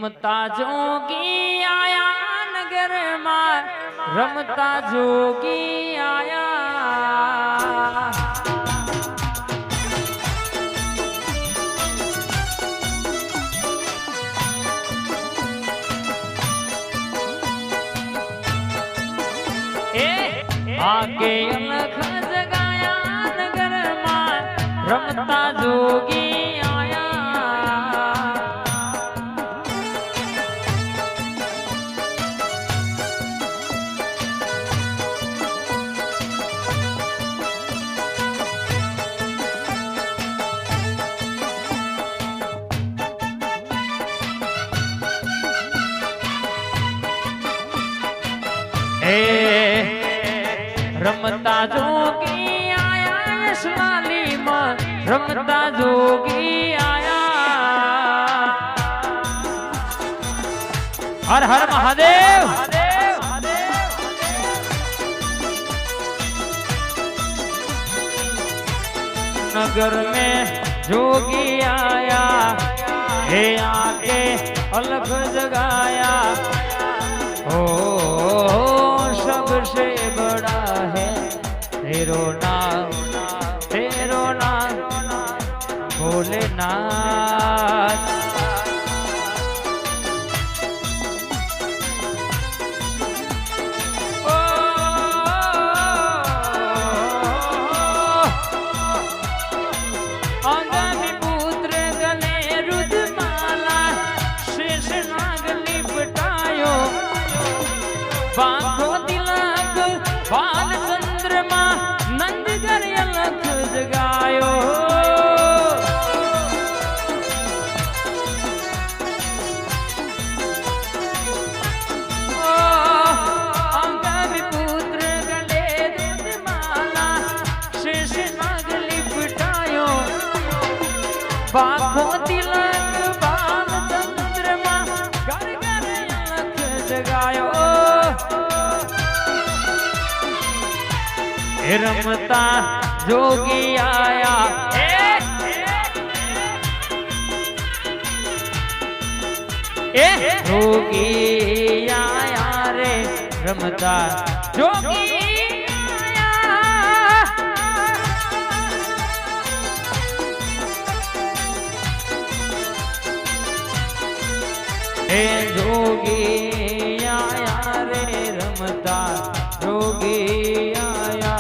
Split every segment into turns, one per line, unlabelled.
रमता जोगी आया नगर में, रमता जोगी आया। आके अलख जगाया नगर में, रमता जोगी आया। रमता जोगी आया यशलाली में, रमता जोगी आया। हर हर महादेव। नगर में जोगी आया, हे आके अलग जगाया। ओ सबसे बड़ा है तेरो नाम, तेरो नाम भोलेनाथ। आंगनी पुत्र गले रुद्रमाला, शेष नाग लिपटायो। बांधो तिलक बाल चंद्रमा, नंद घर अलख जगायो। अंगनी पुत्र गले रुद्रमाला, शेष नाग लिपटायो। बांधो तिलक बाल चंद्रमा, घर घर अलख जगायो। रमता जोगी आया, जोगी आया रे, रमता जोगी आया। जोगी आया रे, रमता जोगी आया।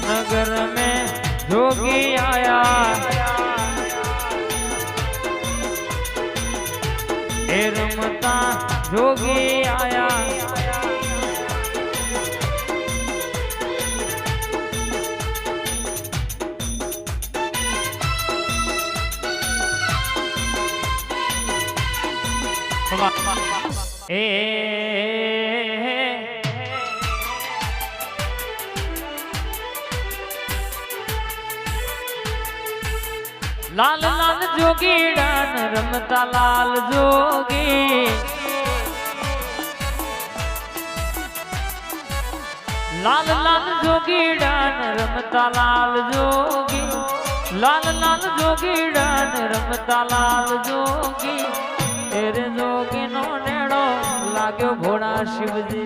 नगर में जोगी आया, हे रमता जोगी आया। लाल लाल जोगी डान, रमता लाल जोगी। लाल लाल जोगी डान, रमता लाल जोगी। लाल लाल जोगी डान, रमता लाल जोगी। तेरे जोगी नो नेड़ो लाग्यो घोड़ा शिवजी।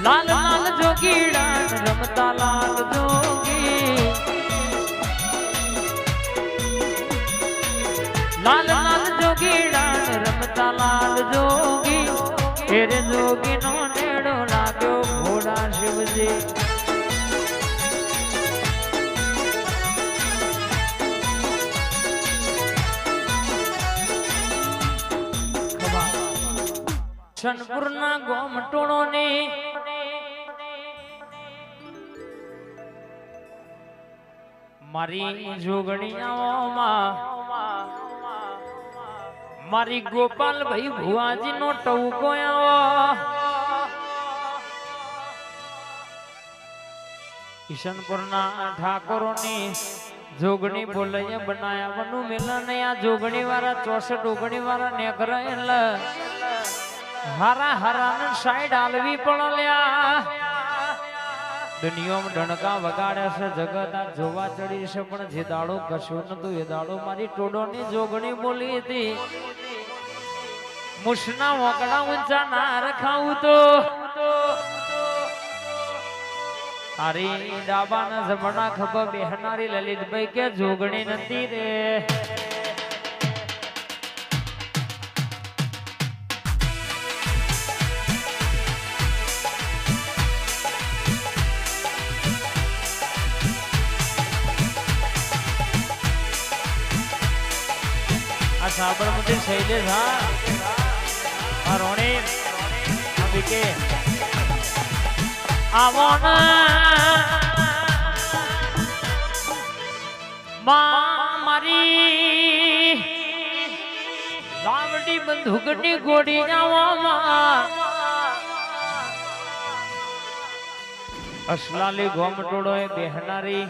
लाल लाल जोगी डान, रमता लाल जोगी। लाल लाल जोगी डान, रमता लाल जोगी। तेरे जोगी नो नेड़ो लाग्यो घोड़ा शिवजी। शनपुरना गोमटोणो ने मारी जोगणियाओं मारी गोपाल भाई भुआजी नो टवको किशनपुरना ठाकोरोनी જોગણી બોલાય બનાયા બનું મિલન આ જોગણી વાળા 64 ઓગણી વાળા નેકર એટલે હારા હારા ને સાઈડ આલવી પણ લ્યા દુનિયામાં ડણકા વગાડે છે જગત આ જોવા ચડી છે પણ જે દાડો કશું નતું એ દાડો મારી ટોડોની જોગણી બોલી હતી મુશના વકડા ઊંચા ના રખાવું તો તારી ડાબાના જમણા ખભા બેહનારી લલિતભાઈ કે જોગણી નથી રે આ સાબરમતી શૈલેષ હા આ રોણી આ વિકે મારી લાવડી બંદૂકની ગોળી અસલાલી ગોમટોળો એ બેહનારી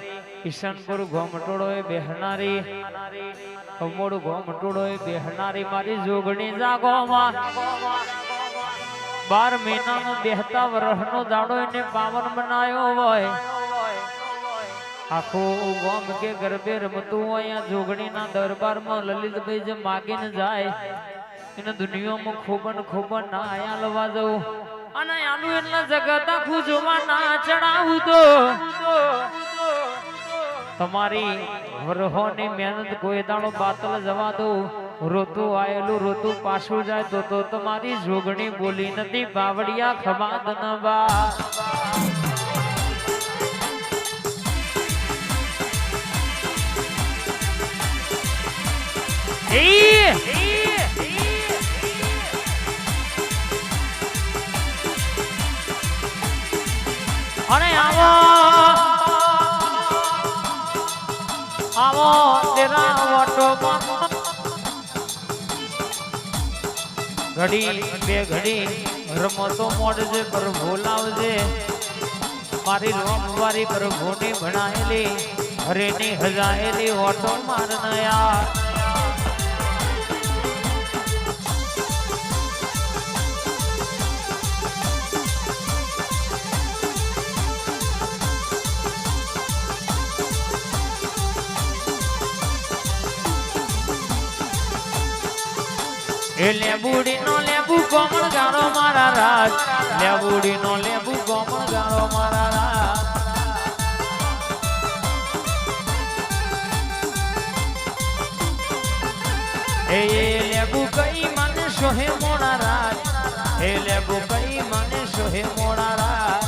ઈશાનપુર ગોમટોળો એ બેહનારી અમોડ ગોમટોળો એ બેહનારી મારી જોગણી જાગોમાં 12 મહિનાનો બેહતા વર્ષનો દાડો એને પાવન બનાવ્યો હોય આખો ગોમ કે ગરબે રમતું હોય આ જોગણીના દરબારમાં લલિતભાઈ જે માગીને જાય એને દુનિયામાં ખૂબ ના આયા લવા જવું અને આનું એટલા જગત આખું જોવા ના ચડાવું તો તમારી વરહોની મહેનત કોઈ દાડો બાતલ જવા દઉં રોતું આયેલું રોતું પાછું જાય તો તમારી જોગણી બોલી નથી બાવડિયા ખમાદ નવા અને આવો તેરા વટો ઘડી બે ઘડી રમતો મોડજે પ્રભુ લાવજે મારી રોમવારી પ્રભુની ભણાયેલી હરેની હજાયેલી ઓટો મારનયા એ લેબુડી નો લેબુ કોમળ ગારો મારા રાજ લેબુડી નો લેબુ કોમળ ગારો મારા રાજ એ લેબુ કઈ મને સોહે મોડા રાજ એ લેબુ કઈ મને સોહે મોડા રાજ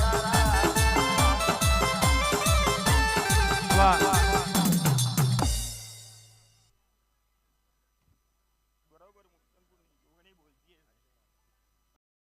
વાહ